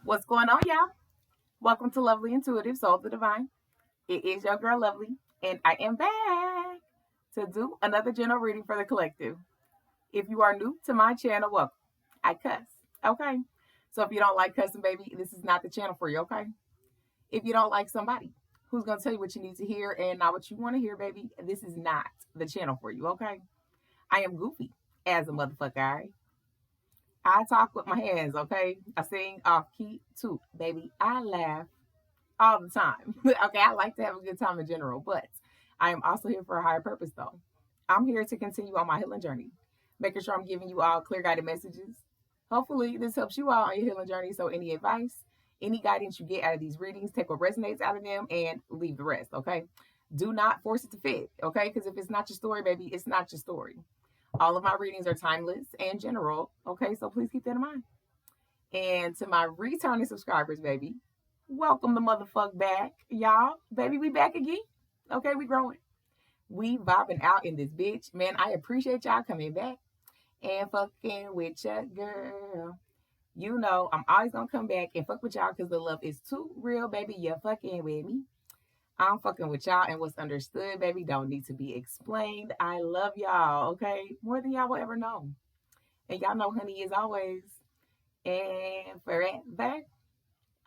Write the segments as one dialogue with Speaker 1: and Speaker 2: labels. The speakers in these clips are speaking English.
Speaker 1: What's going on, y'all? Welcome to Lovely Intuitive Soul of the Divine. It is your girl Lovely, and I am back to do another general reading for the collective. If you are new to my channel, welcome. I cuss, okay? So if you don't like cussing, baby, this is not the channel for you, okay? If you don't like somebody who's gonna tell you what you need to hear and not what you want to hear, baby, this is not the channel for you, okay? I am goofy as a motherfucker, all right? I talk with my hands, okay? I sing off key too, baby. I laugh all the time. Okay, I like to have a good time in general, but I am also here for a higher purpose, though. I'm here to continue on my healing journey, making sure I'm giving you all clear guided messages. Hopefully, this helps you out on your healing journey. So, any advice, any guidance you get out of these readings, take what resonates out of them and leave the rest, okay? Do not force it to fit, okay? Because if it's not your story, baby, it's not your story. All of my readings are timeless and general, okay? So, please keep that in mind. And to my returning subscribers, baby, welcome the motherfuck back, y'all. Baby, we back again. Okay, we growing. We vibing out in this bitch. Man, I appreciate y'all coming back and fucking with ya, girl. You know, I'm always gonna come back and fuck with y'all because the love is too real, baby. You're fucking with me. I'm fucking with y'all, and what's understood, baby, don't need to be explained. I love y'all, okay? More than y'all will ever know. And y'all know honey is always and forever.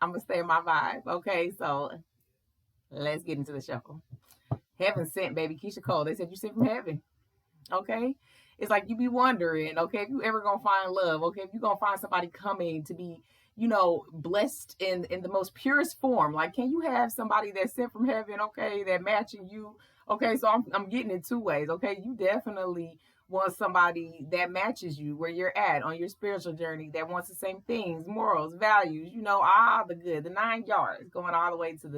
Speaker 1: I'm gonna stay in my vibe. Okay, so let's get into the show. Heaven sent, baby. Keisha Cole. They said you sent from heaven. Okay. It's like you be wondering, okay, if you ever gonna find love, okay, if you gonna find somebody coming to be, blessed in the most purest form. Like, can you have somebody that's sent from heaven, okay, that matching you? Okay, so I'm getting it two ways. Okay, you definitely want somebody that matches you where you're at on your spiritual journey, that wants the same things, morals, values, all the good, the 9 yards, going all the way to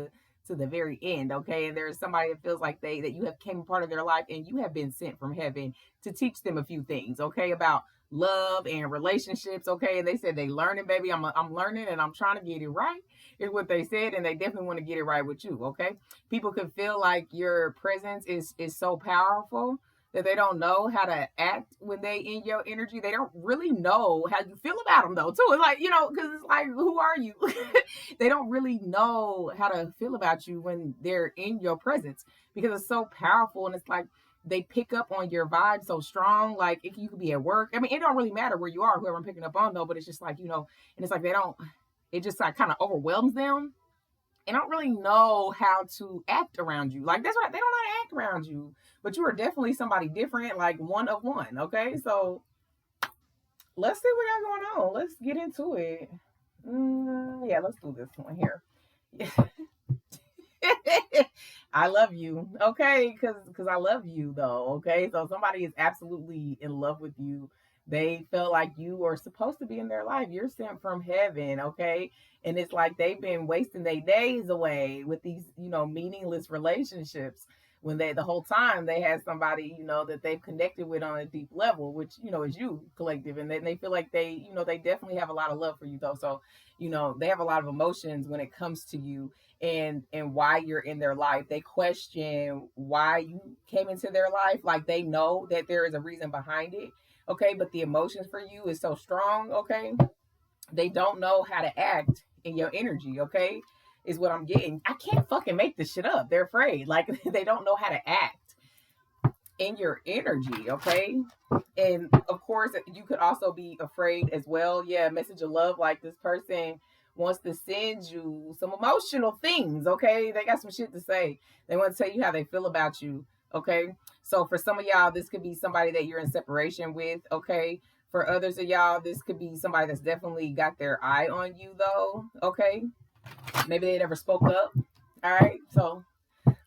Speaker 1: the very end. Okay, and there's somebody that feels like that you have came part of their life and you have been sent from heaven to teach them a few things, okay, about love and relationships. Okay, and they said they learning, baby. I'm learning and I'm trying to get it right, is what they said, and they definitely want to get it right with you. Okay, people could feel like your presence is so powerful that they don't know how to act when they in your energy. They don't really know how you feel about them, though, too. It's like, because it's like, who are you? They don't really know how to feel about you when they're in your presence because it's so powerful, and it's like they pick up on your vibe so strong. Like, if you could be at work, I mean, it don't really matter where you are, whoever I'm picking up on, though, but it's just like, and it's like it just like kind of overwhelms them and don't really know how to act around you. Like, that's right, they don't know how to act around you, but you are definitely somebody different, like one of one. Okay, so let's see what got going on. Let's get into it. Yeah, let's do this one here. I love you, okay, because I love you, though. Okay, so somebody is absolutely in love with you. They feel like you are supposed to be in their life. You're sent from heaven, okay, and it's like they've been wasting their days away with these meaningless relationships when they the whole time they had somebody that they've connected with on a deep level, which is you, collective. And then they feel like they definitely have a lot of love for you, though. So they have a lot of emotions when it comes to you and why you're in their life. They question why you came into their life. Like, they know that there is a reason behind it, okay, but the emotions for you is so strong. Okay, they don't know how to act in your energy. Okay, is what I'm getting. I can't fucking make this shit up. They're afraid. Like, they don't know how to act in your energy. Okay, and of course you could also be afraid as well. Yeah, message of love, like this person wants to send you some emotional things. Okay, they got some shit to say. They want to tell you how they feel about you. Okay, so for some of y'all, this could be somebody that you're in separation with. Okay, for others of y'all, this could be somebody that's definitely got their eye on you, though. Okay, maybe they never spoke up. All right, so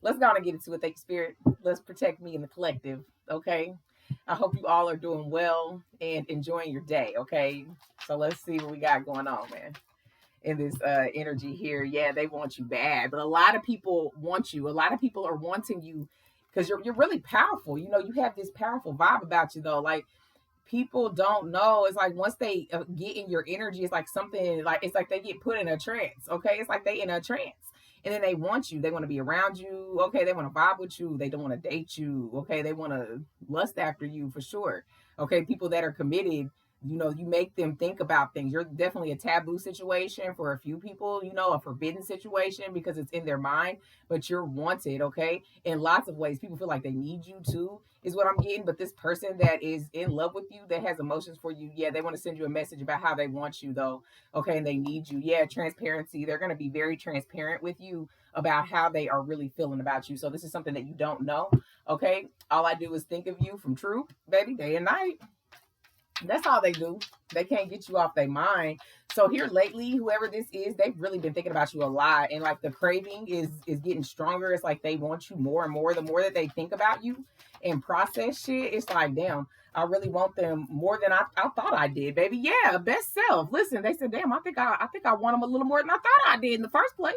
Speaker 1: let's go on and get into it. Thank you, Spirit. Let's protect me and the collective. Okay, I hope you all are doing well and enjoying your day. Okay, so let's see what we got going on, man, in this energy here. Yeah, they want you bad, but a lot of people want you. A lot of people are wanting you because you're really powerful. You have this powerful vibe about you, though. Like, people don't know. It's like once they get in your energy, it's like something, like it's like they get put in a trance. Okay, it's like they in a trance, and then they want you. They want to be around you. Okay, they want to vibe with you. They don't want to date you. Okay, they want to lust after you for sure. Okay, people that are committed, You make them think about things. You're definitely a taboo situation for a few people, a forbidden situation because it's in their mind, but you're wanted, okay? In lots of ways. People feel like they need you too, is what I'm getting. But this person that is in love with you, that has emotions for you, yeah, they want to send you a message about how they want you, though, okay? And they need you. Yeah, transparency. They're going to be very transparent with you about how they are really feeling about you. So this is something that you don't know, okay? All I do is think of you from truth, baby, day and night. That's all they do. They can't get you off their mind. So here lately, whoever this is, they've really been thinking about you a lot. And like the craving is getting stronger. It's like they want you more and more. The more that they think about you and process shit, it's like, damn, I really want them more than I thought I did, baby. Yeah, best self. Listen, they said, damn, I think I want them a little more than I thought I did in the first place.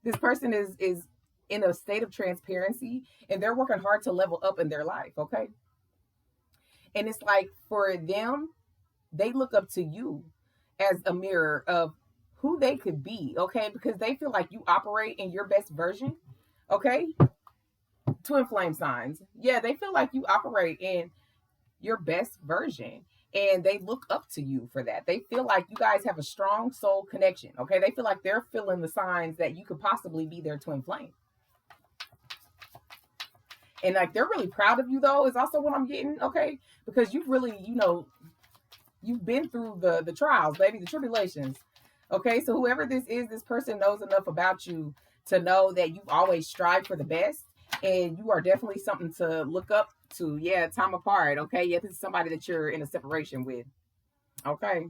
Speaker 1: This person is in a state of transparency and they're working hard to level up in their life, okay? And it's like for them, they look up to you as a mirror of who they could be, okay? Because they feel like you operate in your best version, okay? Twin flame signs. Yeah, they feel like you operate in your best version. And they look up to you for that. They feel like you guys have a strong soul connection, okay? They feel like they're feeling the signs that you could possibly be their twin flame. And like they're really proud of you, though, is also what I'm getting, okay? Because you've really, you've been through the trials, baby, the tribulations. Okay, so whoever this is, this person knows enough about you to know that you've always strived for the best, and you are definitely something to look up to. Yeah, time apart. Okay, yeah, this is somebody that you're in a separation with. Okay,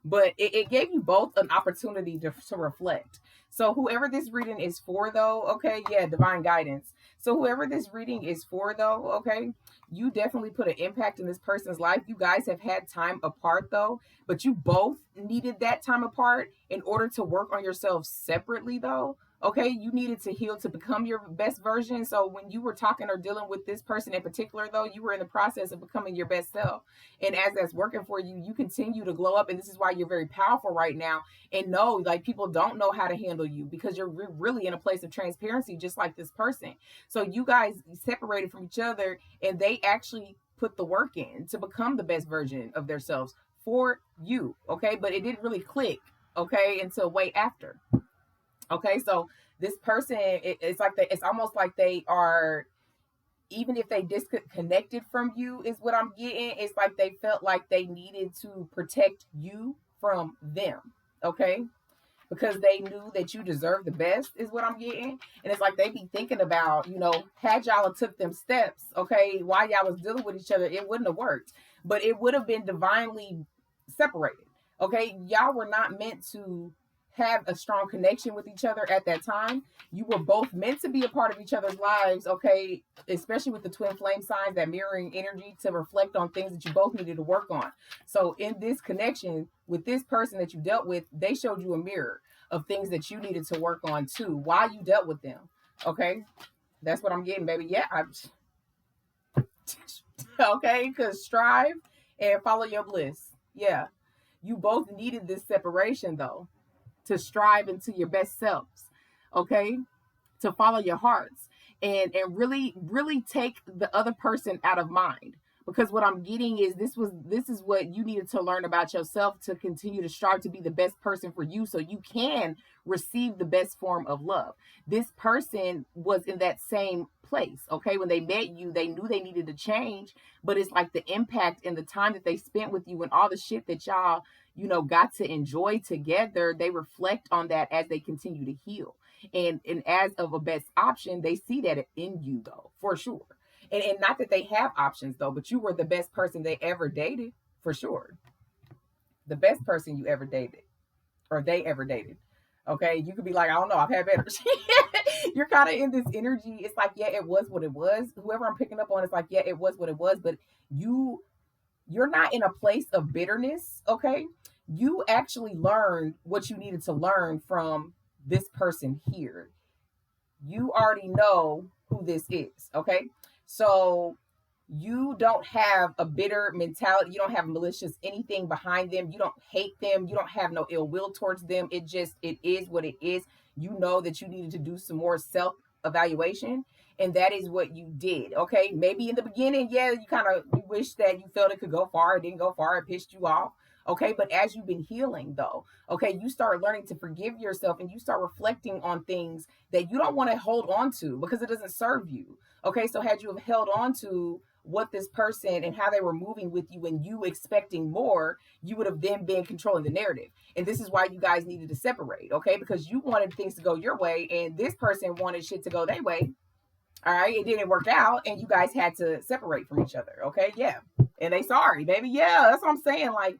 Speaker 1: but it gave you both an opportunity to reflect. So whoever this reading is for, though, okay, yeah, divine guidance. So whoever this reading is for, though, okay, you definitely put an impact in this person's life. You guys have had time apart, though, but you both needed that time apart in order to work on yourselves separately, though. Okay, you needed to heal to become your best version. So when you were talking or dealing with this person in particular, though, you were in the process of becoming your best self. And as that's working for you, you continue to glow up. And this is why you're very powerful right now. And no, like people don't know how to handle you because you're really in a place of transparency, just like this person. So you guys separated from each other and they actually put the work in to become the best version of themselves for you. Okay. But it didn't really click. Okay. Until way after. Okay. So this person, it's like it's almost like they are, even if they disconnected from you, is what I'm getting. It's like they felt like they needed to protect you from them. Okay. Because they knew that you deserve the best, is what I'm getting. And it's like they be thinking about, had y'all took them steps, okay, while y'all was dealing with each other, it wouldn't have worked. But it would have been divinely separated. Okay. Y'all were not meant to have a strong connection with each other at that time. You were both meant to be a part of each other's lives, okay, especially with the twin flame signs, that mirroring energy to reflect on things that you both needed to work on. So in this connection with this person that you dealt with, they showed you a mirror of things that you needed to work on too while you dealt with them. Okay, that's what I'm getting, baby. Yeah, okay, because strive and follow your bliss. Yeah, you both needed this separation, though, to strive into your best selves, okay, to follow your hearts and really take the other person out of mind. Because what I'm getting is this is what you needed to learn about yourself to continue to strive to be the best person for you so you can receive the best form of love. This person was in that same place, okay? When they met you, they knew they needed to change, but it's like the impact and the time that they spent with you and all the shit that y'all, got to enjoy together, they reflect on that as they continue to heal. And as of a best option, they see that in you, though, for sure. And not that they have options, though, but you were the best person they ever dated, for sure. The best person you ever dated, or they ever dated. Okay, you could be like, I don't know, I've had better. You're kind of in this energy. It's like, yeah, it was what it was. Whoever I'm picking up on, it's like, yeah, it was what it was. But you're not in a place of bitterness. Okay, you actually learned what you needed to learn from this person here. You already know who this is. Okay, so you don't have a bitter mentality. You don't have malicious anything behind them. You don't hate them. You don't have no ill will towards them. It is what it is. You know that you needed to do some more self evaluation and that is what you did. Okay, maybe in the beginning, yeah, you kind of wish that you felt it could go far, it didn't go far, it pissed you off. Okay, but as you've been healing though, okay, you start learning to forgive yourself, and you start reflecting on things that you don't want to hold on to because it doesn't serve you. Okay, so had you have held on to what this person and how they were moving with you and you expecting more, you would have then been controlling the narrative. And this is why you guys needed to separate, okay? Because you wanted things to go your way and this person wanted shit to go their way. All right, it didn't work out and you guys had to separate from each other, okay? Yeah. And they sorry, baby. Yeah, that's what I'm saying. Like,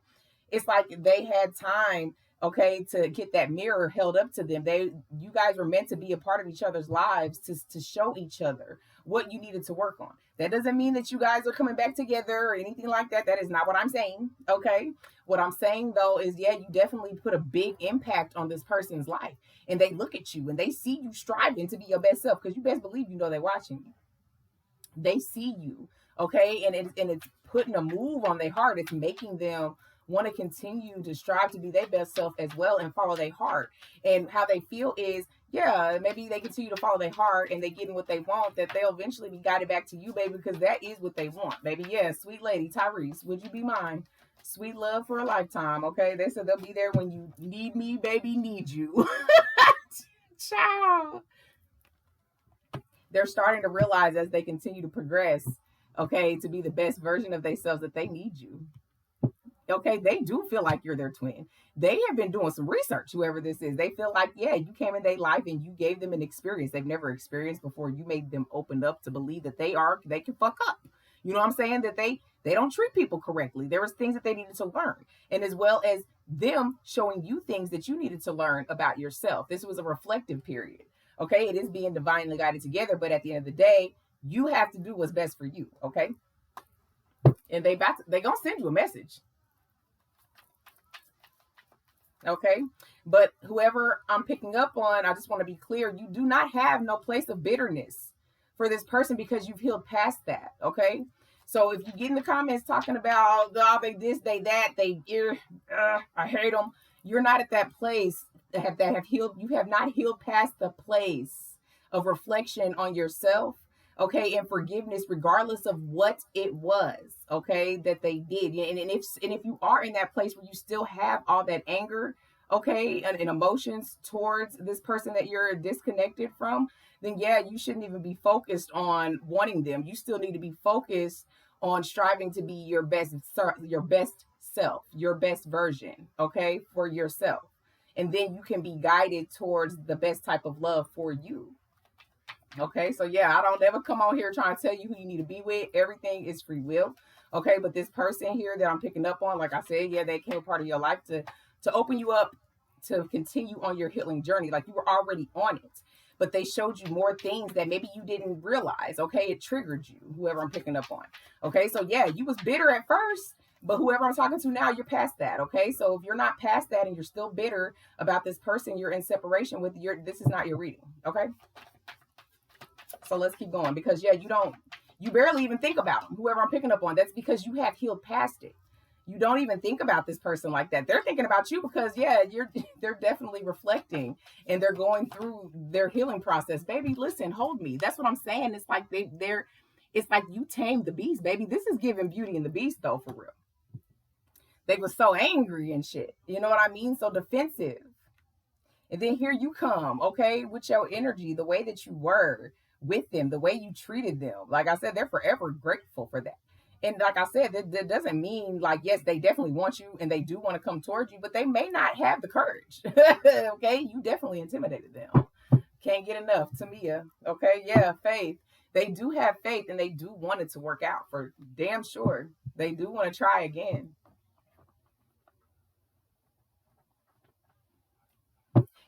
Speaker 1: it's like they had time, okay, to get that mirror held up to them. You guys were meant to be a part of each other's lives, to show each other what you needed to work on. That doesn't mean that you guys are coming back together or anything like that. That is not what I'm saying, okay? What I'm saying though is, yeah, you definitely put a big impact on this person's life, and they look at you and they see you striving to be your best self, because you best believe you know they're watching you. They see you, okay, and it's putting a move on their heart. It's making them want to continue to strive to be their best self as well and follow their heart. And how they feel is, yeah, maybe they continue to follow their heart and they getting what they want, that they'll eventually be guided back to you, baby, because that is what they want, baby. Yeah, sweet lady Tyrese, would you be mine? Sweet love for a lifetime, okay? They said they'll be there when you need me, baby, need you. Ciao. They're starting to realize as they continue to progress, okay, to be the best version of themselves, that they need you. Okay, they do feel like you're their twin. They have been doing some research, whoever this is. They feel like, yeah, you came in their life and you gave them an experience they've never experienced before. You made them open up to believe that they can fuck up. You know what I'm saying? That they don't treat people correctly. There was things that they needed to learn. And as well as them showing you things that you needed to learn about yourself. This was a reflective period. Okay, it is being divinely guided together, but at the end of the day, you have to do what's best for you. Okay, and they gonna send you a message. Okay, but whoever I'm picking up on, I just want to be clear, you do not have no place of bitterness for this person because you've healed past that. Okay, so if you get in the comments talking about, oh, they this, they that, I hate them, you're not at that place that have healed. You have not healed past the place of reflection on yourself, okay, and forgiveness, regardless of what it was, okay, that they did. And if you are in that place where you still have all that anger, okay, and emotions towards this person that you're disconnected from, then yeah, you shouldn't even be focused on wanting them. You still need to be focused on striving to be your best self, your best version, okay, for yourself. And then you can be guided towards the best type of love for you. Okay, so yeah, I don't ever come on here trying to tell you who you need to be with. Everything is free will. Okay, but this person here that I'm picking up on, like I said, yeah, they came part of your life to open you up to continue on your healing journey. Like, you were already on it, but they showed you more things that maybe you didn't realize. Okay, it triggered you, whoever I'm picking up on. Okay, so yeah, you was bitter at first, but whoever I'm talking to now, you're past that. Okay, so if you're not past that and you're still bitter about this person you're in separation with, this is not your reading. Okay, so let's keep going, because yeah, you barely even think about them, whoever I'm picking up on. That's because you have healed past it. You don't even think about this person like that. They're thinking about you because yeah, they're definitely reflecting and they're going through their healing process. Baby, listen, hold me. That's what I'm saying. It's like it's like you tamed the beast, baby. This is giving Beauty and the Beast though, for real. They were so angry and shit. You know what I mean? So defensive. And then here you come, okay, with your energy, the way that you were with them, the way you treated them. Like I said, they're forever grateful for that. And like I said, that doesn't mean, like, yes, they definitely want you and they do want to come towards you, but they may not have the courage. Okay, you definitely intimidated them. Can't get enough, Tamia. Okay, yeah, faith. They do have faith and they do want it to work out, for damn sure. They do want to try again.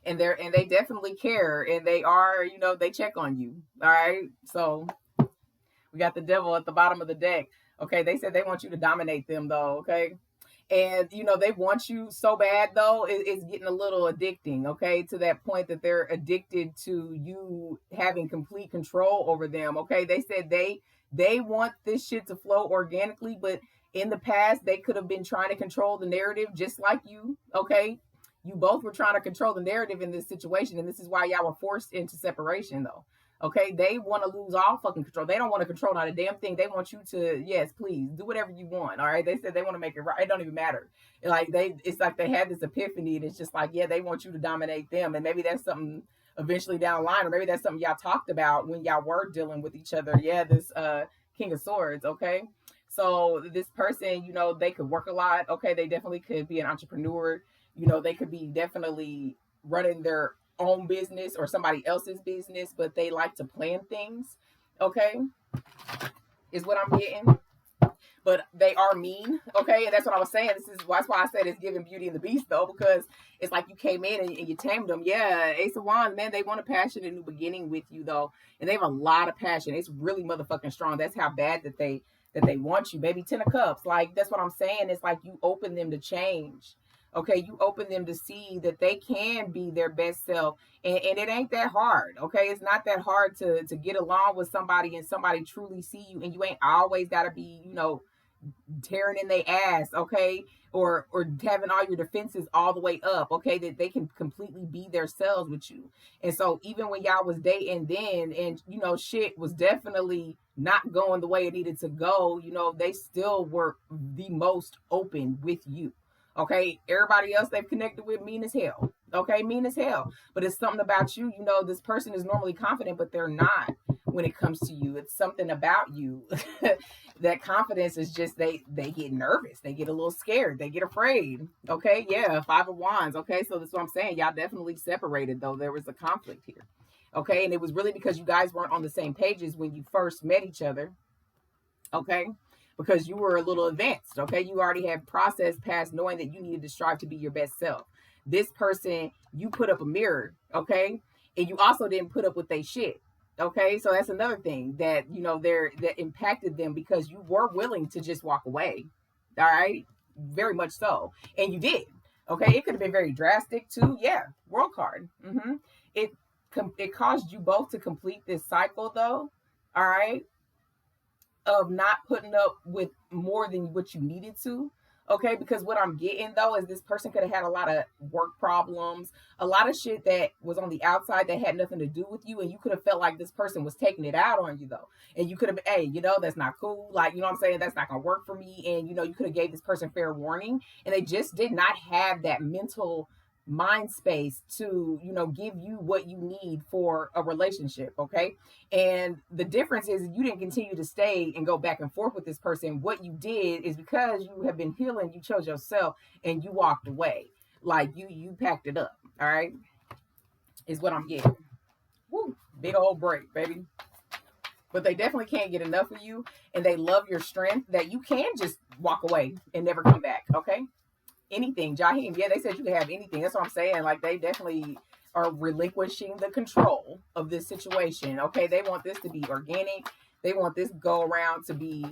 Speaker 1: And they definitely care, and they are, they check on you. All right, so we got the devil at the bottom of the deck. Okay, they said they want you to dominate them though. Okay, and they want you so bad though, it's getting a little addicting. Okay, to that point that they're addicted to you having complete control over them. Okay, they said they want this shit to flow organically, but in the past they could have been trying to control the narrative just like you. Okay, you both were trying to control the narrative in this situation, and this is why y'all were forced into separation though. Okay, they want to lose all fucking control. They don't want to control not a damn thing. They want you to, yes, please do whatever you want. All right. They said they want to make it right. It don't even matter. Like it's like they had this epiphany, and it's just like, yeah, they want you to dominate them, and maybe that's something eventually down the line, or maybe that's something y'all talked about when y'all were dealing with each other. Yeah, this King of Swords. Okay, so this person, they could work a lot. Okay, they definitely could be an entrepreneur. They could be definitely running their own business or somebody else's business, but they like to plan things. Okay, is what I'm getting. But they are mean. Okay, and that's what I was saying. That's why I said it's giving Beauty and the Beast, though, because it's like you came in and you tamed them. Yeah, Ace of Wands, man, they want a passionate new beginning with you, though, and they have a lot of passion. It's really motherfucking strong. That's how bad that they want you, baby. 10 of Cups, like that's what I'm saying. It's like you open them to change. Okay, you open them to see that they can be their best self, and it ain't that hard. Okay, it's not that hard to get along with somebody and somebody truly see you, and you ain't always got to be, tearing in their ass, okay, or having all your defenses all the way up, okay, that they can completely be themselves with you. And so even when y'all was dating then, and shit was definitely not going the way it needed to go, they still were the most open with you. Okay, everybody else they've connected with mean as hell. Okay, mean as hell. But it's something about you. This person is normally confident, but they're not when it comes to you. It's something about you. That confidence is just they get nervous. They get a little scared. They get afraid. Okay, yeah, 5 of Wands. Okay, so that's what I'm saying. Y'all definitely separated, though. There was a conflict here. Okay, and it was really because you guys weren't on the same pages when you first met each other. Okay, because you were a little advanced. Okay, you already had processed past knowing that you needed to strive to be your best self. This person, you put up a mirror. Okay, and you also didn't put up with they shit. Okay, so that's another thing that that impacted them, because you were willing to just walk away. All right, very much so, and you did. Okay, it could have been very drastic too. Yeah, World card. It it caused you both to complete this cycle, though. All right, of not putting up with more than what you needed to. Okay, because what I'm getting, though, is this person could have had a lot of work problems, a lot of shit that was on the outside that had nothing to do with you, and you could have felt like this person was taking it out on you, though, and you could have been, hey, that's not cool, like, what I'm saying, that's not gonna work for me, and you could have gave this person fair warning, and they just did not have that mental mind space to give you what you need for a relationship. Okay, and the difference is you didn't continue to stay and go back and forth with this person. What you did is, because you have been healing, you chose yourself and you walked away. Like you packed it up. All right, is what I'm getting. Woo, big old break, baby. But they definitely can't get enough of you, and they love your strength that you can just walk away and never come back. Okay, anything, Jahim. Yeah, they said you can have anything. That's what I'm saying. Like, they definitely are relinquishing the control of this situation. Okay, they want this to be organic. They want this go around to be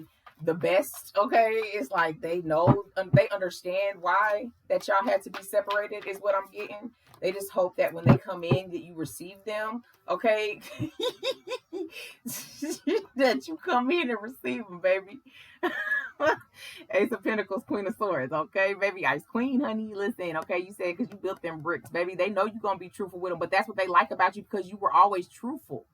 Speaker 1: the best. Okay, it's like they know, they understand why that y'all had to be separated, is what I'm getting. They just hope that when they come in, that you receive them. Okay, that you come in and receive them, baby. Ace of Pentacles, Queen of Swords. Okay, baby, Ice Queen, honey. Listen, okay, you said because you built them bricks, baby. They know you're gonna be truthful with them, but that's what they like about you, because you were always truthful.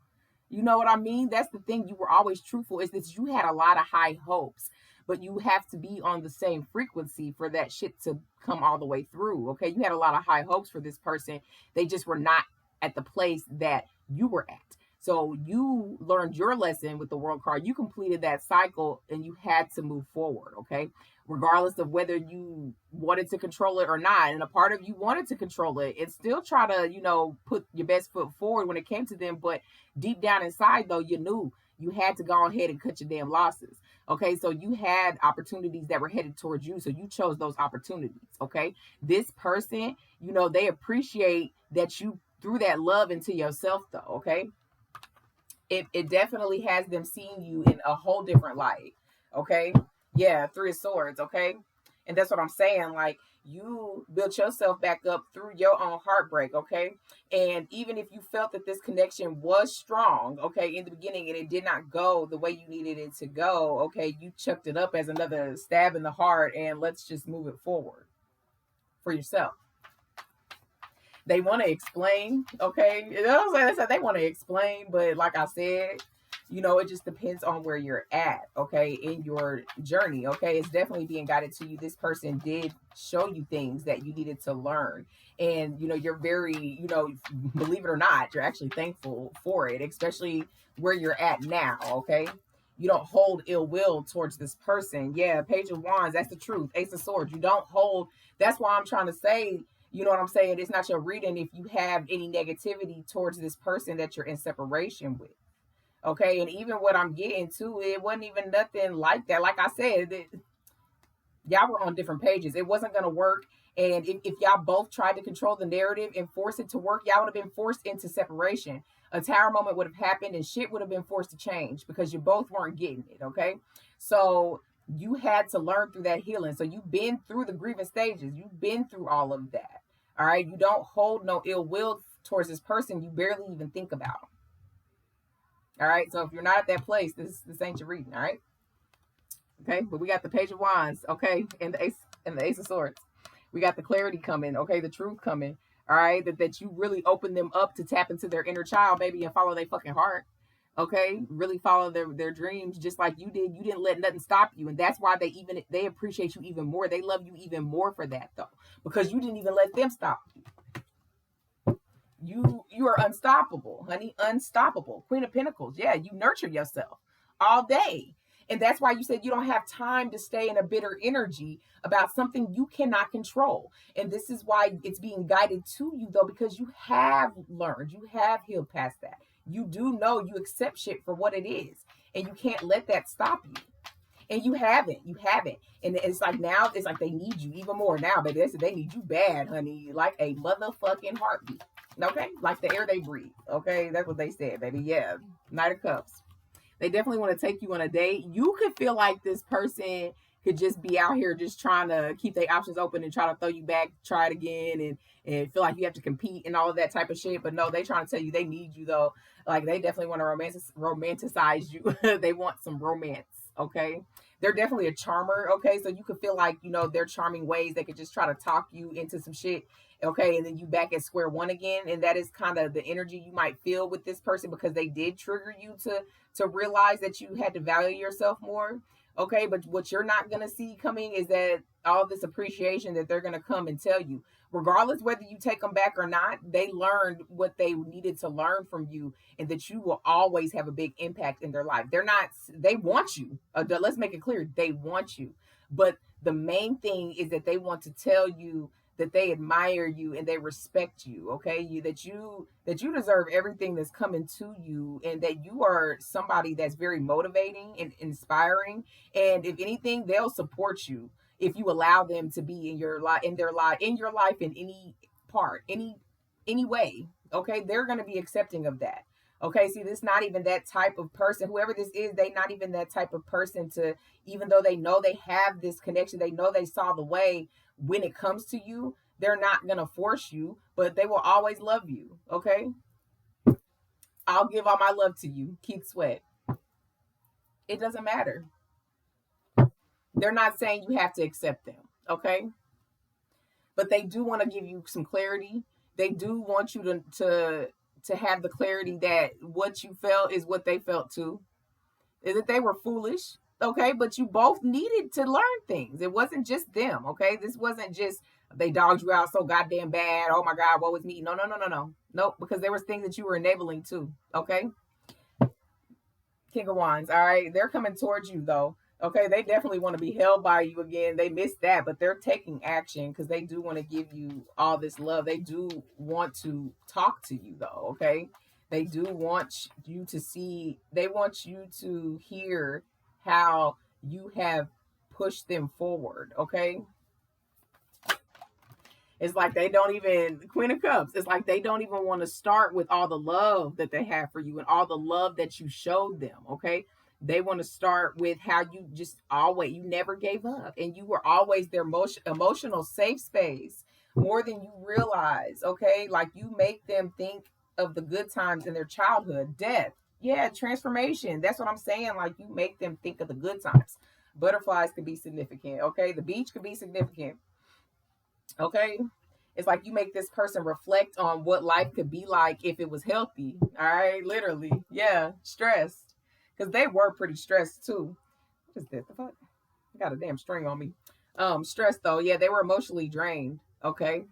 Speaker 1: You know what I mean? That's the thing. You were always truthful. Is that you had a lot of high hopes, but you have to be on the same frequency for that shit to come all the way through. Okay, you had a lot of high hopes for this person. They just were not at the place that you were at. So you learned your lesson with the World card. You completed that cycle and you had to move forward, okay? Regardless of whether you wanted to control it or not. And a part of you wanted to control it and still try to, put your best foot forward when it came to them. But deep down inside, though, you knew you had to go ahead and cut your damn losses. Okay, so you had opportunities that were headed towards you. So you chose those opportunities, okay? This person, they appreciate that you threw that love into yourself, though, okay? It definitely has them seeing you in a whole different light. Okay, yeah, 3 of Swords. Okay, and that's what I'm saying. Like, you built yourself back up through your own heartbreak. Okay, and even if you felt that this connection was strong, okay, in the beginning, and it did not go the way you needed it to go, okay, you chucked it up as another stab in the heart, and let's just move it forward for yourself. They want to explain, okay? You know what I'm saying? They want to explain, but like I said, it just depends on where you're at, okay, in your journey, okay? It's definitely being guided to you. This person did show you things that you needed to learn. And, you're very, believe it or not, you're actually thankful for it, especially where you're at now, okay? You don't hold ill will towards this person. Yeah, Page of Wands, that's the truth. Ace of Swords, you don't hold. That's why I'm trying to say, you know what I'm saying? It's not your reading if you have any negativity towards this person that you're in separation with. Okay, and even what I'm getting to, it wasn't even nothing like that. Like I said, y'all were on different pages. It wasn't going to work. And if y'all both tried to control the narrative and force it to work, y'all would have been forced into separation. A tower moment would have happened and shit would have been forced to change because you both weren't getting it. Okay, so you had to learn through that healing. So you've been through the grieving stages. You've been through all of that. All right, you don't hold no ill will towards this person you barely even think about. All right, so if you're not at that place, this ain't your reading. All right, okay. But we got the Page of Wands, okay, and the Ace of Swords. We got the clarity coming, okay, the truth coming. All right, that you really open them up to tap into their inner child, baby, and follow their fucking heart. Okay, really follow their dreams just like you did. You didn't let nothing stop you, and that's why they appreciate you even more. They love you even more for that though, because you didn't even let them stop you. You are unstoppable, honey. Unstoppable. Queen of Pentacles. Yeah, you nurture yourself all day. And that's why you said you don't have time to stay in a bitter energy about something you cannot control. And this is why it's being guided to you, though, because you have learned, you have healed past that. You do know you accept shit for what it is. And you can't let that stop you. And you haven't. And it's like now, it's like they need you even more now, baby. They need you bad, honey, like a motherfucking heartbeat. Okay, like the air they breathe. Okay, that's what they said, baby. Yeah, Knight of Cups. They definitely want to take you on a date. You could feel like this person could just be out here just trying to keep their options open and try to throw you back, try it again, and feel like you have to compete and all of that type of shit. But no, they trying to tell you they need you though. Like they definitely want to romanticize you. They want some romance. Okay, they're definitely a charmer. Okay, so you could feel like their charming ways. They could just try to talk you into some shit. Okay, and then you back at square one again, and that is kind of the energy you might feel with this person because they did trigger you to realize that you had to value yourself more. Okay, but what you're not going to see coming is that all this appreciation that they're going to come and tell you, regardless whether you take them back or not, they learned what they needed to learn from you, and that you will always have a big impact in their life. They want you. Let's make it clear, they want you. But the main thing is that they want to tell you that they admire you and they respect you. Okay, that you deserve everything that's coming to you, and that you are somebody that's very motivating and inspiring. And if anything, they'll support you if you allow them to be in your life, in your life, in any part, any way. Okay, they're going to be accepting of that. Okay, see, this not even that type of person. Whoever this is, they not even that type of person to, even though they know they have this connection, they know they saw the way. When it comes to you, they're not gonna force you, but they will always love you. Okay, I'll give all my love to you, Keith Sweat. It doesn't matter. They're not saying you have to accept them. Okay, but they do want to give you some clarity. They do want you to have the clarity that what you felt is what they felt too. Is that they were foolish. Okay, but you both needed to learn things. It wasn't just them. Okay, this wasn't just they dogged you out so goddamn bad. Oh my God, what was me? No, nope. Because there was things that you were enabling too. Okay, King of Wands. All right, they're coming towards you though. Okay, they definitely want to be held by you again. They missed that, but they're taking action because they do want to give you all this love. They do want to talk to you though. Okay, they do want you to see. They want you to hear how you have pushed them forward. Okay, it's like they don't even, Queen of Cups, it's like they don't even want to start with all the love that they have for you and all the love that you showed them. Okay, they want to start with how you just always, you never gave up and you were always their emotional safe space more than you realize. Okay, like you make them think of the good times in their childhood. Death, yeah, transformation, that's what I'm saying. Like you make them think of the good times. Butterflies could be significant. Okay, the beach could be significant. Okay, It's like you make this person reflect on what life could be like if it was healthy. All right, literally. Yeah, stressed. Because they were pretty stressed too. What is this? The fuck? I got a damn string on me. Stressed though. Yeah, they were emotionally drained. Okay.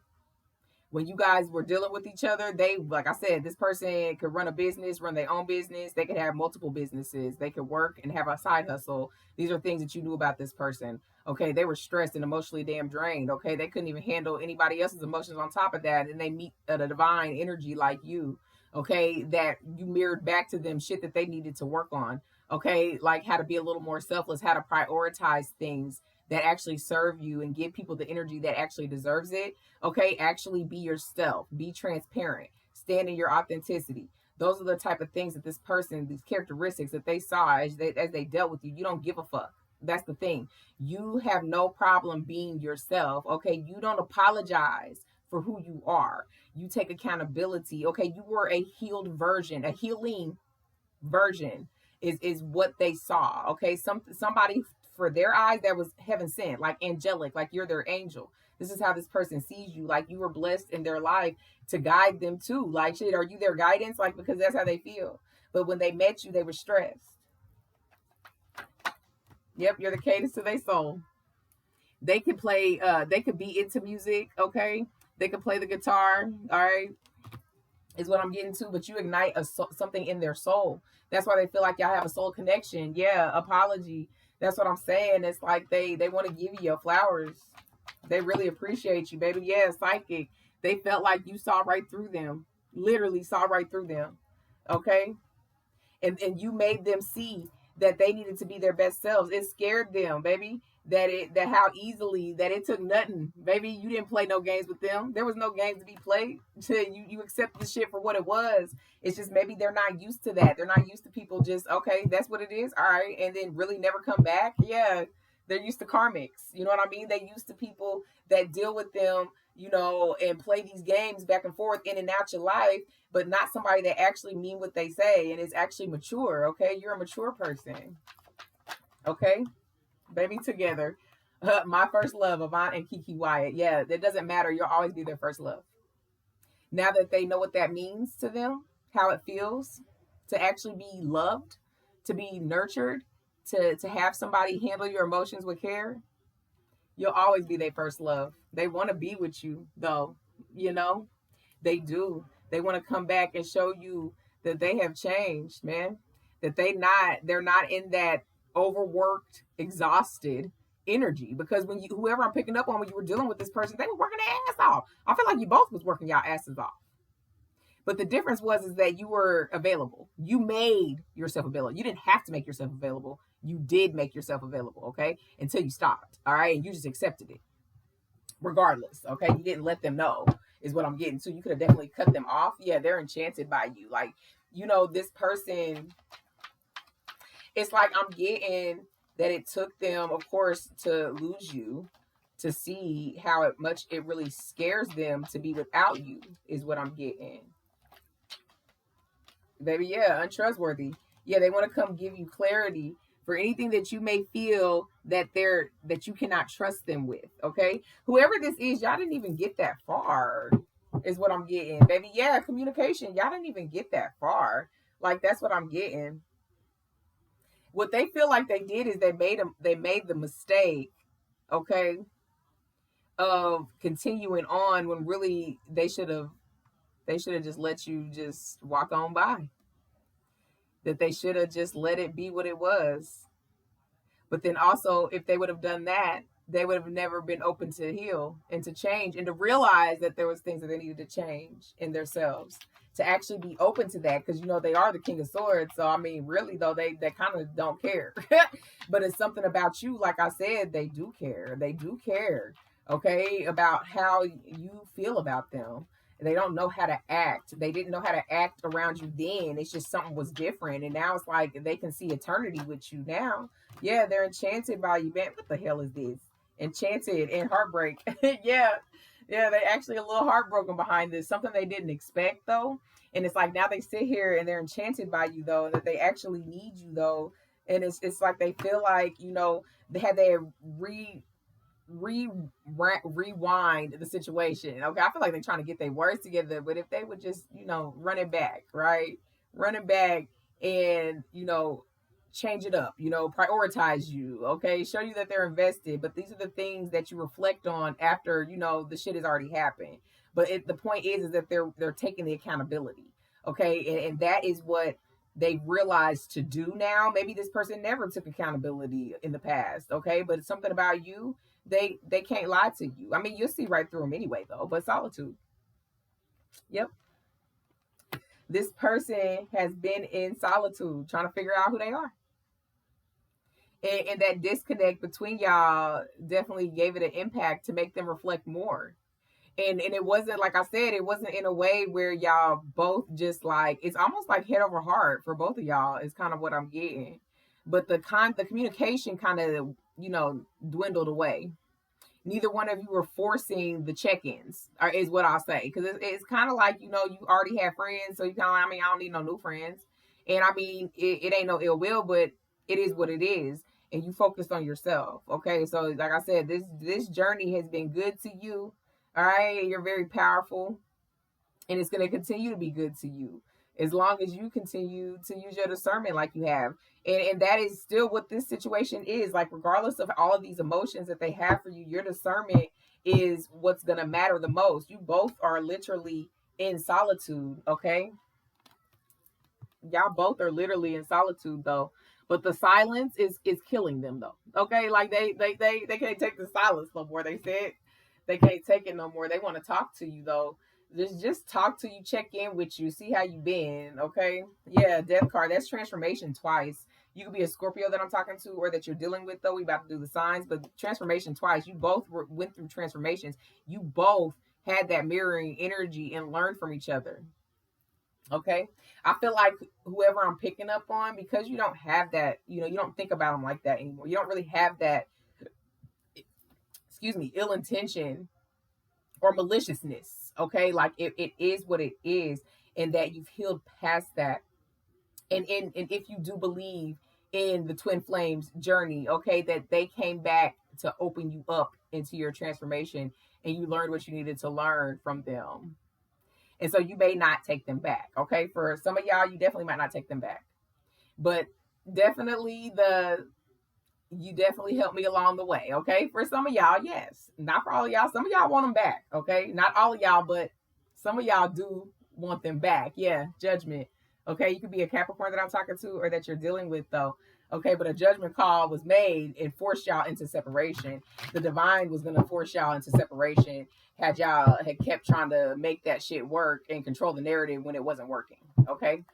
Speaker 1: When you guys were dealing with each other, they, like I said, this person could run a business, run their own business. They could have multiple businesses. They could work and have a side hustle. These are things that you knew about this person. Okay, they were stressed and emotionally damn drained. Okay, they couldn't even handle anybody else's emotions on top of that. And they meet a divine energy like you. Okay, that you mirrored back to them shit that they needed to work on. Okay, like how to be a little more selfless, how to prioritize things that actually serve you and give people the energy that actually deserves it. Okay, actually be yourself, be transparent, stand in your authenticity. Those are the type of things that this person, these characteristics that they saw as they dealt with you. You don't give a fuck. That's the thing. You have no problem being yourself. Okay, you don't apologize for who you are. You take accountability. Okay, you were a healed version, a healing version is what they saw. Okay, somebody for their eyes that was heaven sent, like angelic, like you're their angel. This is how this person sees you, like you were blessed in their life to guide them too. Like, shit, are you their guidance? Like, because that's how they feel. But when they met you, they were stressed. Yep, you're the cadence to their soul. They could play, they could be into music. Okay, they could play the guitar. All right, is what I'm getting to. But you ignite something in their soul. That's why they feel like y'all have a soul connection. Yeah, apology. That's what I'm saying. It's like they want to give you your flowers. They really appreciate you, baby. Yeah, psychic. They felt like you saw right through them. Literally saw right through them. Okay? And you made them see that they needed to be their best selves. It scared them, baby. That how easily that it took nothing, baby. You didn't play no games with them. There was no games to be played. You accept the shit for what it was. It's just maybe they're not used to that. They're not used to people just okay, that's what it is. All right, and then really never come back. Yeah, they're used to karmics. You know what I mean? They used to people that deal with them, and play these games back and forth in and out your life, but not somebody that actually mean what they say and is actually mature. Okay, you're a mature person. Okay, baby, together. My first love, Avant and Kiki Wyatt. Yeah, it doesn't matter. You'll always be their first love. Now that they know what that means to them, how it feels to actually be loved, to be nurtured, to have somebody handle your emotions with care, you'll always be their first love. They want to be with you, though. You know, they do. They want to come back and show you that they have changed, man. That they're not in that overworked, exhausted energy. Because whoever I'm picking up on when you were dealing with this person, they were working their ass off. I feel like you both was working y'all asses off. But the difference is that you were available. You made yourself available. You didn't have to make yourself available. You did make yourself available, okay? Until you stopped, all right? And you just accepted it. Regardless, okay? You didn't let them know, is what I'm getting to. You could have definitely cut them off. Yeah, they're enchanted by you. Like, this person, it's like I'm getting that it took them, of course, to lose you, to see how much it really scares them to be without you, is what I'm getting. Baby, yeah, untrustworthy. Yeah, they want to come give you clarity for anything that you may feel that you cannot trust them with. Okay, whoever this is, y'all didn't even get that far, is what I'm getting, baby. Yeah, communication. Y'all didn't even get that far. Like, that's what I'm getting. What they feel like they did is they made the mistake, okay, of continuing on when really they should have just let you just walk on by. That they should have just let it be what it was. But then also, if they would have done that, they would have never been open to heal and to change and to realize that there was things that they needed to change in themselves, to actually be open to that, because they are the King of Swords. So I mean, really though, they kind of don't care. But it's something about you, like I said, they do care. They do care, okay, about how you feel about them. They don't know how to act. They didn't know how to act around you then. It's just something was different. And now it's like they can see eternity with you now. Yeah, they're enchanted by you, man. What the hell is this? Enchanted and heartbreak. Yeah. Yeah, they actually a little heartbroken behind this. Something they didn't expect though. And it's like now they sit here and they're enchanted by you though, that they actually need you though. And it's like they feel like, they had their rewind the situation. Okay, I feel like they're trying to get their words together, but if they would just, run it back, right? Run it back and, change it up, prioritize you, okay? Show you that they're invested, but these are the things that you reflect on after, the shit has already happened. But the point is that they're taking the accountability, okay? And that is what they realize to do now. Maybe this person never took accountability in the past, okay? But it's something about you, they can't lie to you. I mean, you'll see right through them anyway, though. But solitude. Yep. This person has been in solitude, trying to figure out who they are. And that disconnect between y'all definitely gave it an impact to make them reflect more. And it wasn't, like I said, it wasn't in a way where y'all both just like, it's almost like head over heart for both of y'all is kind of what I'm getting. But the communication kind of, dwindled away. Neither one of you were forcing the check-ins, or is what I'll say, because it's kind of like, you already have friends, so you kind of like, I mean, I don't need no new friends. And I mean, it ain't no ill will, but it is what it is, and you focused on yourself. Okay, so like I said, this journey has been good to you. All right, you're very powerful, and it's going to continue to be good to you as long as you continue to use your discernment like you have. And that is still what this situation is. Like, regardless of all of these emotions that they have for you, your discernment is what's going to matter the most. You both are literally in solitude, okay? Y'all both are literally in solitude, though. But the silence is killing them, though. Okay, like they can't take the silence no more. They said they can't take it no more. They want to talk to you, though. Just talk to you, check in with you, see how you been. Okay, yeah, death card. That's transformation twice. You could be a Scorpio that I'm talking to, or that you're dealing with. Though we about to do the signs, but transformation twice. You both went through transformations. You both had that mirroring energy and learned from each other. Okay, I feel like whoever I'm picking up on, because you don't have that, you don't think about them like that anymore. You don't really have that, excuse me, ill intention or maliciousness. Okay, like it is what it is, and that you've healed past that. And if you do believe in the twin flames journey, okay, that they came back to open you up into your transformation, and you learned what you needed to learn from them. And so you may not take them back. Okay, for some of y'all, you definitely might not take them back, but definitely you definitely helped me along the way. Okay, for some of y'all, yes, not for all of y'all. Some of y'all want them back. Okay, not all of y'all, but some of y'all do want them back. Yeah, judgment. Okay, you could be a Capricorn that I'm talking to, or that you're dealing with, though. Okay, but a judgment call was made and forced y'all into separation. The divine was going to force y'all into separation had y'all had kept trying to make that shit work and control the narrative when it wasn't working. Okay,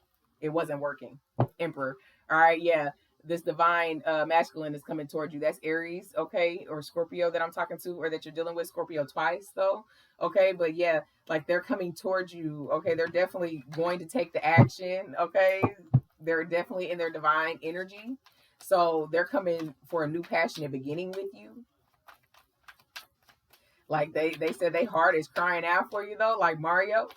Speaker 1: it wasn't working. Emperor. All right, yeah. This divine masculine is coming towards you. That's Aries, okay, or Scorpio that I'm talking to, or that you're dealing with. Scorpio twice, though. Okay, but yeah, like they're coming towards you. Okay, they're definitely going to take the action. Okay, they're definitely in their divine energy, so they're coming for a new passionate beginning with you. Like they said, they heart is crying out for you, though, like Mario.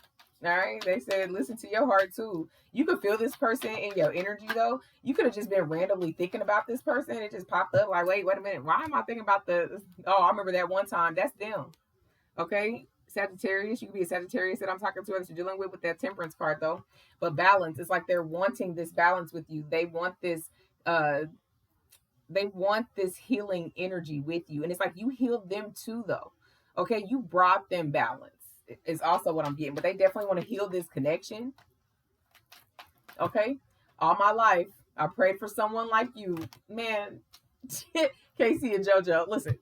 Speaker 1: All right, they said listen to your heart too. You could feel this person in your energy, though. You could have just been randomly thinking about this person. It just popped up like, wait a minute, why am I thinking about the? Oh, I remember that one time. That's them. Okay, Sagittarius. You could be a Sagittarius that I'm talking to, that you're dealing with that Temperance card, though. But balance. It's like they're wanting this balance with you. They want this. They want this healing energy with you, and it's like you healed them too, though. Okay, you brought them balance. Is also what I'm getting, but they definitely want to heal this connection. Okay, all my life I prayed for someone like you, man. Casey and JoJo, listen.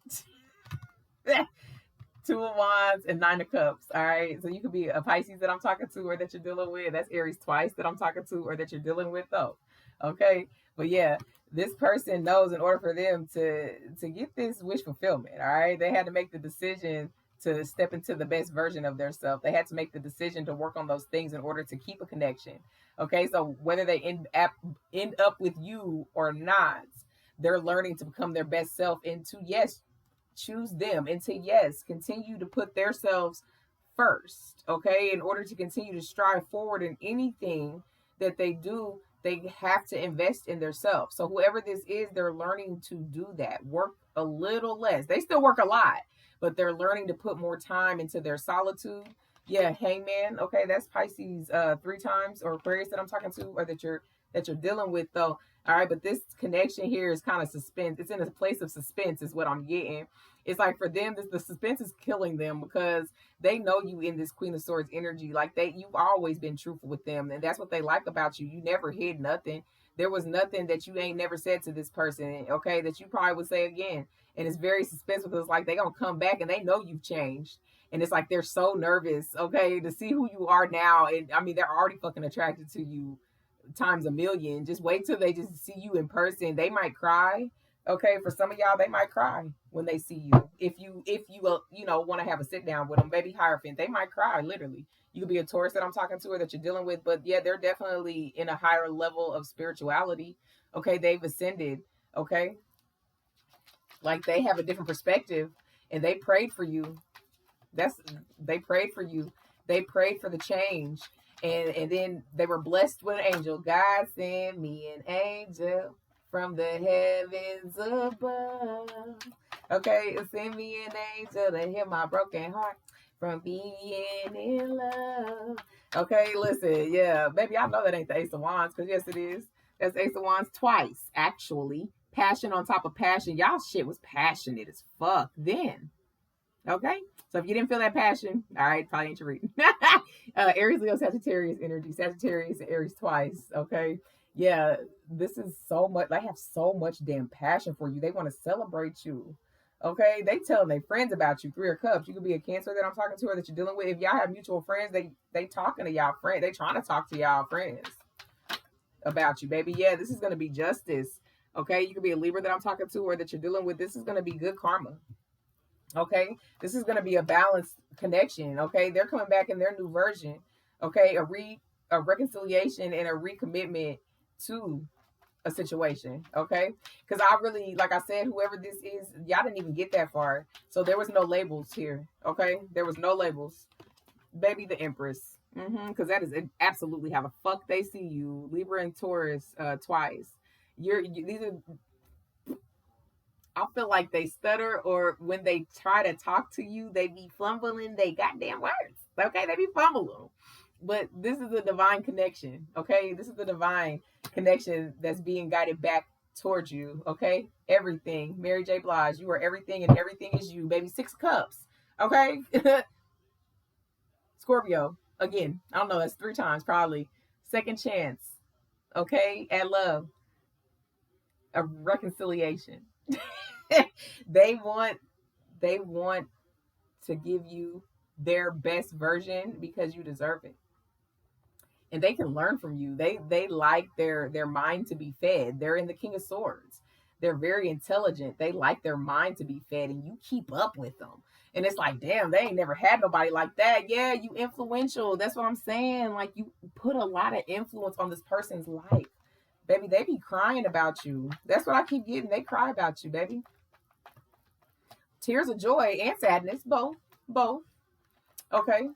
Speaker 1: Two of Wands and Nine of Cups. All right, so you could be a Pisces that I'm talking to, or that you're dealing with. That's Aries twice that I'm talking to, or that you're dealing with, though. Okay, but yeah, this person knows in order for them to get this wish fulfillment, all right, they had to make the decision to step into the best version of themselves. They had to make the decision to work on those things in order to keep a connection. Okay, so whether they end up with you or not, they're learning to become their best self and to, yes, choose them, and to, yes, continue to put themselves first. Okay, in order to continue to strive forward in anything that they do, they have to invest in themselves. So whoever this is, they're learning to do that. Work a little less. They still work a lot, but they're learning to put more time into their solitude. Yeah, Hangman. Okay, that's Pisces 3 times, or Aquarius that I'm talking to, or that you're dealing with though. All right, but this connection here is kind of suspense. It's in a place of suspense, is what I'm getting. It's like for them, the suspense is killing them because they know you in this Queen of Swords energy. Like you've always been truthful with them, and that's what they like about you. You never hid nothing. There was nothing that you ain't never said to this person, okay, that you probably would say again. And it's very suspenseful because it's like they gonna come back and they know you've changed. And it's like they're so nervous, okay, to see who you are now. And I mean, they're already fucking attracted to you times a million. Just wait till they just see you in person. They might cry. Okay, for some of y'all, they might cry when they see you. If you want to have a sit down with them, baby Hierophant, they might cry. Literally, you could be a Taurus that I'm talking to or that you're dealing with, but yeah, they're definitely in a higher level of spirituality. Okay, they've ascended. Okay, like they have a different perspective, and they prayed for you. They prayed for you. They prayed for the change. And then they were blessed with an angel. God sent me an angel from the heavens above. Okay, send me an angel to heal my broken heart from being in love. Okay, listen, yeah, baby, I know that ain't the Ace of Wands, because yes, it is. That's Ace of Wands twice, actually. Passion on top of passion. Y'all shit was passionate as fuck then. Okay, so if you didn't feel that passion, all right, probably ain't your reading. Aries, Leo, Sagittarius energy. Sagittarius and Aries twice. Okay, yeah, this is so much. They have so much damn passion for you. They want to celebrate you. Okay, they telling their friends about you. 3 of Cups. You could be a Cancer that I'm talking to or that you're dealing with. If y'all have mutual friends, they talking to y'all friends. They trying to talk to y'all friends about you, baby. Yeah, this is gonna be justice. Okay, you could be a Libra that I'm talking to or that you're dealing with. This is gonna be good karma. Okay, this is going to be a balanced connection. Okay, they're coming back in their new version. Okay, a reconciliation and a recommitment to a situation. Okay, because I really, like I said, whoever this is, y'all didn't even get that far, so there was no labels here. Okay, there was no labels, baby. The Empress, because that is absolutely how the fuck they see you. Libra and Taurus twice. These are, I feel like they stutter, or when they try to talk to you, they be fumbling they goddamn words. Okay, they be fumbling. But this is a divine connection. Okay, this is the divine connection that's being guided back towards you. Okay, everything. Mary J. Blige, you are everything, and everything is you, baby. 6 of Cups. Okay, Scorpio. Again, I don't know. That's 3 times probably. Second chance. Okay, at love, a reconciliation. they want to give you their best version because you deserve it, and they can learn from you. They like their mind to be fed. They're in the King of Swords. They're very intelligent. They like their mind to be fed, and you keep up with them. And it's like, damn, they ain't never had nobody like that. Yeah, you influential. That's what I'm saying. Like, you put a lot of influence on this person's life, baby. They be crying about you. That's what I keep getting. They cry about you, baby. Tears of joy and sadness, both. Okay,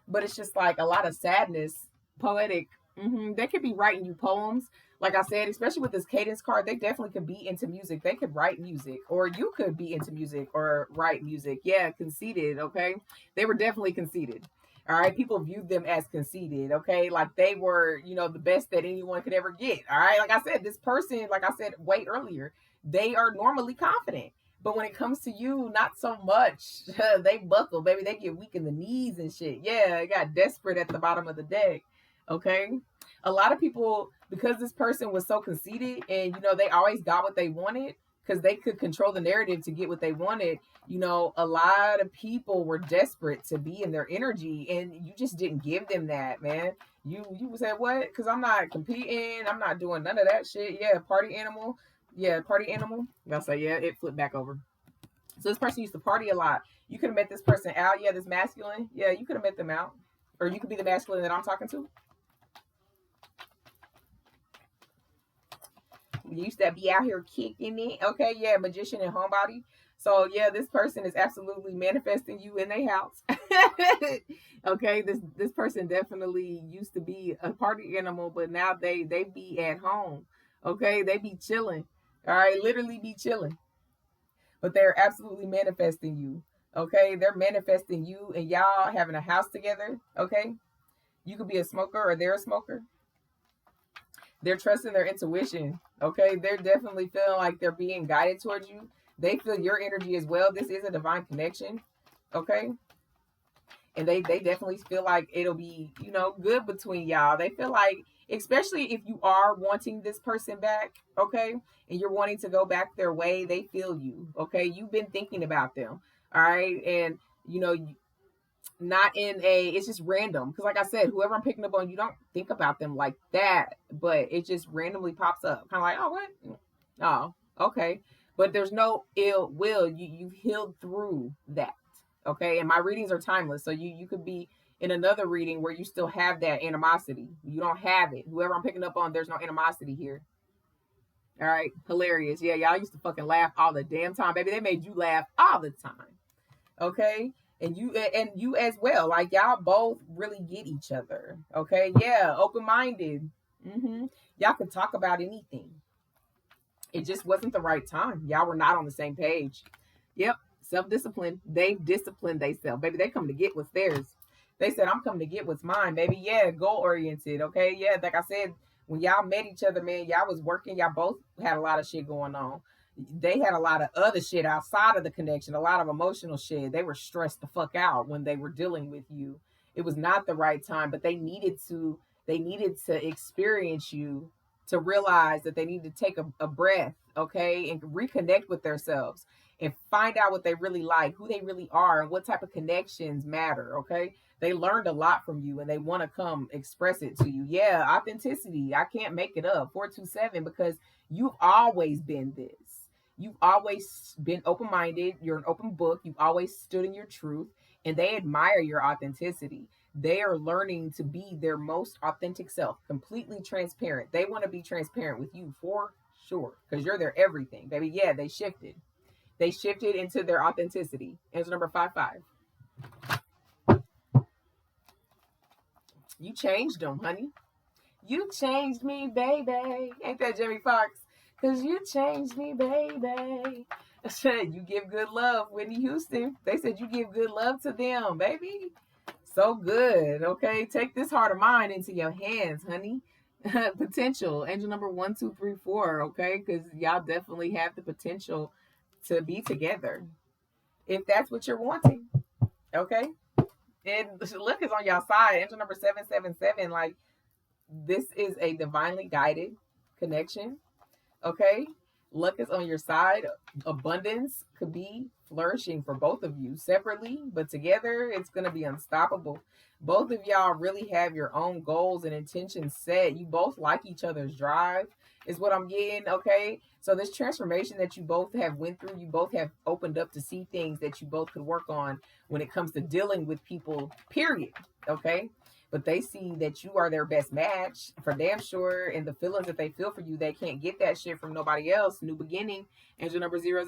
Speaker 1: but it's just like a lot of sadness, poetic. They could be writing you poems, like I said, especially with this cadence card. They definitely could be into music. They could write music, or you could be into music or write music. Yeah, conceited. Okay, they were definitely conceited. All right, people viewed them as conceited. Okay, like they were, the best that anyone could ever get. All right, like I said, this person, like I said way earlier, they are normally confident. But when it comes to you, not so much. They buckle, baby. They get weak in the knees and shit. Yeah, they got desperate at the bottom of the deck. Okay? A lot of people, because this person was so conceited and, they always got what they wanted because they could control the narrative to get what they wanted. A lot of people were desperate to be in their energy, and you just didn't give them that, man. You said, what? Because I'm not competing. I'm not doing none of that shit. Yeah, party animal. Yeah, party animal. I'll say, yeah, it flipped back over. So this person used to party a lot. You could have met this person out. Yeah, this masculine. Yeah, you could have met them out. Or you could be the masculine that I'm talking to. You used to be out here kicking it. Okay, yeah, magician and homebody. So, yeah, this person is absolutely manifesting you in their house. Okay, this person definitely used to be a party animal, but now they be at home. Okay, they be chilling. All right, literally be chilling. But they're absolutely manifesting you. Okay, they're manifesting you and y'all having a house together. Okay, you could be a smoker or they're a smoker. They're trusting their intuition. Okay, they're definitely feeling like they're being guided towards you. They feel your energy as well. This is a divine connection. Okay, and they definitely feel like it'll be, good between y'all. They feel like, especially if you are wanting this person back, okay, and you're wanting to go back their way, they feel you. Okay, you've been thinking about them. All right, and you know not in a, it's just random, because like I said, whoever I'm picking up on, you don't think about them like that, but it just randomly pops up, kind of like, oh, what, oh, okay. But there's no ill will. You've healed through that. Okay, and my readings are timeless, so you could be in another reading where you still have that animosity. You don't have it. Whoever I'm picking up on, there's no animosity here. All right, hilarious. Yeah, y'all used to fucking laugh all the damn time, baby. They made you laugh all the time. Okay, and you as well. Like, y'all both really get each other. Okay, yeah, open minded. Y'all could talk about anything. It just wasn't the right time. Y'all were not on the same page. Yep, self-discipline. They disciplined themselves, baby. They come to get what's theirs. They said, I'm coming to get what's mine, baby. Yeah, goal oriented. Okay, yeah, like I said, when y'all met each other, man, y'all was working. Y'all both had a lot of shit going on. They had a lot of other shit outside of the connection, a lot of emotional shit. They were stressed the fuck out when they were dealing with you. It was not the right time, but they needed to experience you to realize that they need to take a breath, okay, and reconnect with themselves and find out what they really like, who they really are, and what type of connections matter, okay? They learned a lot from you and they want to come express it to you. Yeah, authenticity. I can't make it up. 427, because you've always been this. You've always been open minded. You're an open book. You've always stood in your truth, and they admire your authenticity. They are learning to be their most authentic self, completely transparent. They want to be transparent with you for sure, because you're their everything, baby. Yeah, they shifted. They shifted into their authenticity. Answer number 5-5. You changed them, honey. You changed me, baby. Ain't that Jimmy Fox? Cause you changed me, baby. I said you give good love, Whitney Houston. They said you give good love to them, baby. So good. Okay, take this heart of mine into your hands, honey. Potential. Angel number 1, 2, 3, 4. Okay, because y'all definitely have the potential to be together if that's what you're wanting. Okay, and look is on y'all side. Angel number 777. Like, this is a divinely guided connection. Okay, luck is on your side. Abundance could be flourishing for both of you separately, but together it's going to be unstoppable. Both of y'all really have your own goals and intentions set. You both like each other's drive, is what I'm getting. Okay, so this transformation that you both have went through, you both have opened up to see things that you both could work on when it comes to dealing with people, period. Okay, but they see that you are their best match for damn sure, and the feelings that they feel for you, they can't get that shit from nobody else. New beginning. Angel number 000,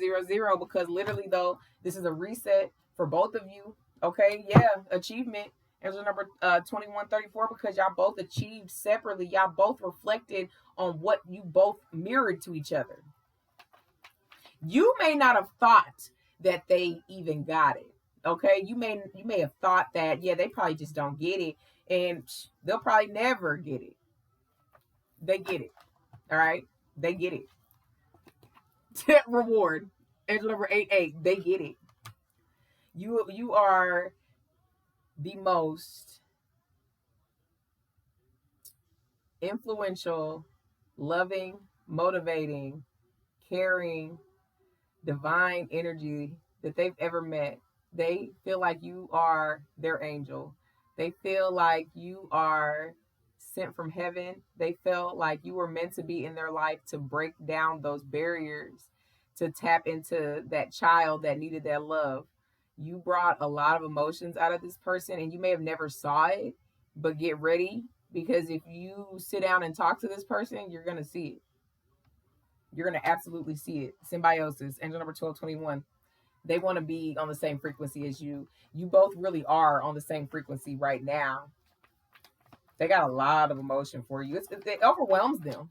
Speaker 1: because literally though, this is a reset for both of you. Okay, yeah, achievement. Angel number 2134, because y'all both achieved separately. Y'all both reflected on what you both mirrored to each other. You may not have thought that they even got it. Okay, you may have thought that, yeah, they probably just don't get it, and they'll probably never get it. They get it. All right, they get it. Reward. Angel number 88. They get it. You are the most influential, loving, motivating, caring, divine energy that they've ever met. They feel like you are their angel. They feel like you are sent from heaven. They felt like you were meant to be in their life to break down those barriers, to tap into that child that needed that love. You brought a lot of emotions out of this person, and you may have never saw it, but get ready, because if you sit down and talk to this person, you're going to see it. You're going to absolutely see it. Symbiosis. Angel number 1221. They want to be on the same frequency as you. You both really are on the same frequency right now. They got a lot of emotion for you. It overwhelms them.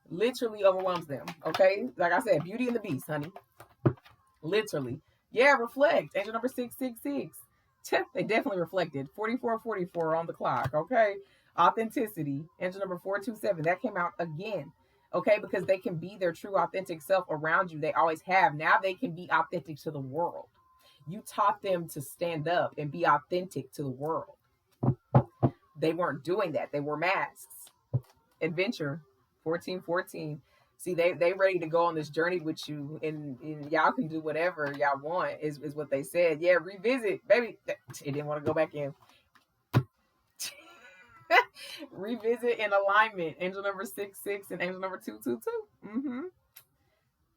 Speaker 1: Literally overwhelms them. Okay? Like I said, Beauty and the Beast, honey. Literally. Yeah, reflect. Angel number 666. They definitely reflected. 4444 on the clock. Okay? Authenticity. Angel number 427. That came out again. Okay? Because they can be their true authentic self around you. They always have. Now they can be authentic to the world. You taught them to stand up and be authentic to the world. They weren't doing that. They were masks. Adventure. 1414. See, they ready to go on this journey with you, and y'all can do whatever y'all want, is what they said. Yeah, revisit, baby. It didn't want to go back in. Revisit in alignment. Angel number 66 and angel number 222.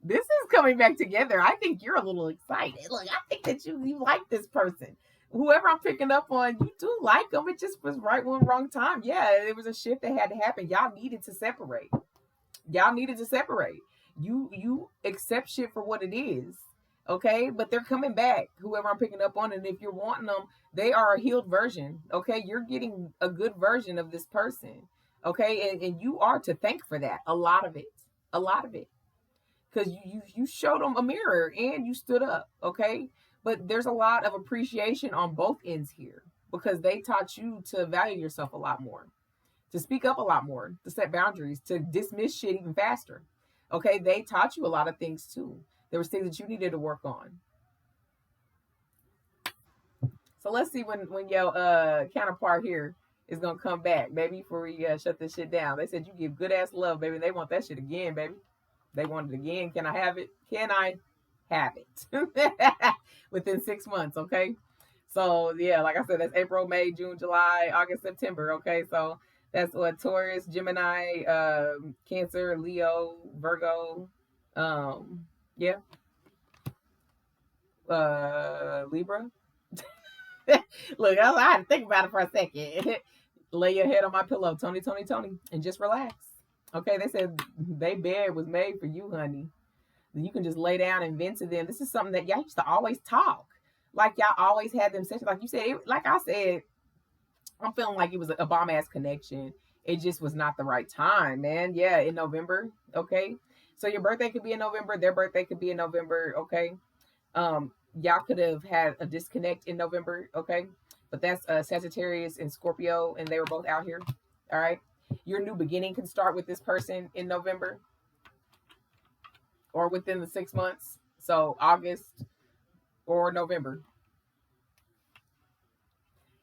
Speaker 1: This is coming back together. I think you're a little excited. Look, I think that you like this person. Whoever I'm picking up on, you do like them. It just was right one wrong time. Yeah, it was a shift that had to happen. Y'all needed to separate. You accept shit for what it is. Okay, but they're coming back. Whoever I'm picking up on, and if you're wanting them, they are a healed version. Okay, you're getting a good version of this person. Okay, and you are to thank for that. A lot of it, because you showed them a mirror and you stood up. Okay, but there's a lot of appreciation on both ends here, because they taught you to value yourself a lot more, to speak up a lot more, to set boundaries, to dismiss shit even faster. Okay, they taught you a lot of things too. There was things that you needed to work on. So let's see when your counterpart here is gonna come back, baby, before we shut this shit down. They said you give good ass love, baby. They want that shit again, baby. They want it again. Can I have it? Can I have it? Within 6 months, okay? So yeah, like I said, that's April, May, June, July, August, September. Okay, so that's what Taurus, Gemini, Cancer, Leo, Virgo, yeah, Libra. Look, I had to think about it for a second. Lay your head on my pillow, Tony, and just relax. Okay, they said they bed was made for you, honey. You can just lay down and vent to them. This is something that y'all used to always talk. Like y'all always had them sessions. Like you said, like I said, I'm feeling like it was a bomb ass connection. It just was not the right time, man. Yeah, in November. Okay. So your birthday could be in November. Their birthday could be in November. Okay. Y'all could have had a disconnect in November. Okay. But that's Sagittarius and Scorpio, and they were both out here. All right. Your new beginning can start with this person in November or within the 6 months. So August or November.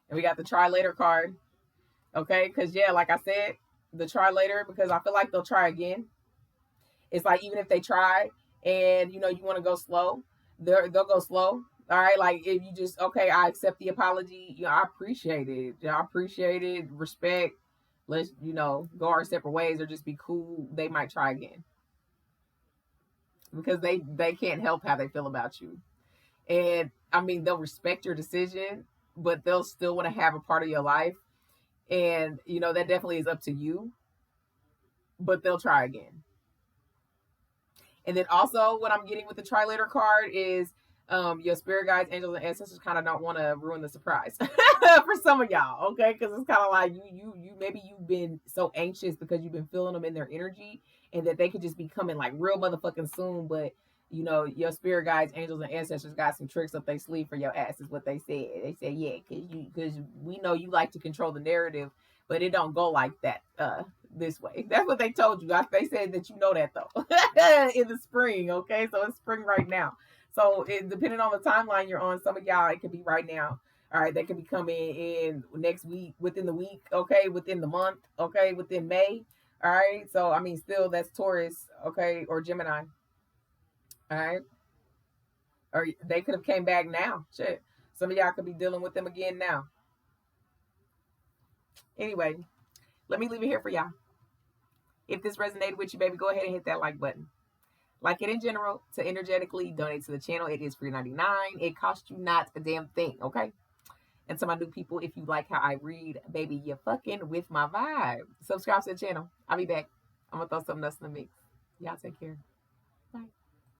Speaker 1: And we got the Trilater card. Okay, because yeah, like I said, the Trilater, because I feel like they'll try again. It's like, even if they try and you want to go slow, they'll go slow. All right, like if you just, okay, I accept the apology. I appreciate it. I appreciate it. Respect. Let's go our separate ways or just be cool. They might try again because they can't help how they feel about you. And I mean, they'll respect your decision, but they'll still want to have a part of your life. And that definitely is up to you, but they'll try again. And then also what I'm getting with the Trilater card is your spirit guides, angels, and ancestors kind of don't want to ruin the surprise for some of y'all, okay? Because it's kind of like you maybe you've been so anxious because you've been feeling them in their energy, and that they could just be coming like real motherfucking soon. But your spirit guides, angels, and ancestors got some tricks up their sleeve for your ass, is what they said. They said, yeah, because we know you like to control the narrative, but it don't go like that this way. That's what they told you. They said that that though in the spring, okay? So it's spring right now. So depending on the timeline you're on, some of y'all, it could be right now. All right, they could be coming in next week, within the week, okay, within the month, okay, within May. All right, so I mean, still that's Taurus, okay, or Gemini. All right, or they could have came back now. Shit, some of y'all could be dealing with them again now. Anyway, let me leave it here for y'all. If this resonated with you, baby, go ahead and hit that like button. Like it in general, to energetically donate to the channel. It is free $99. It costs you not a damn thing, okay? And to my new people, if you like how I read, baby, you're fucking with my vibe. Subscribe to the channel. I'll be back. I'm going to throw something else in the mix. Y'all take care. Bye.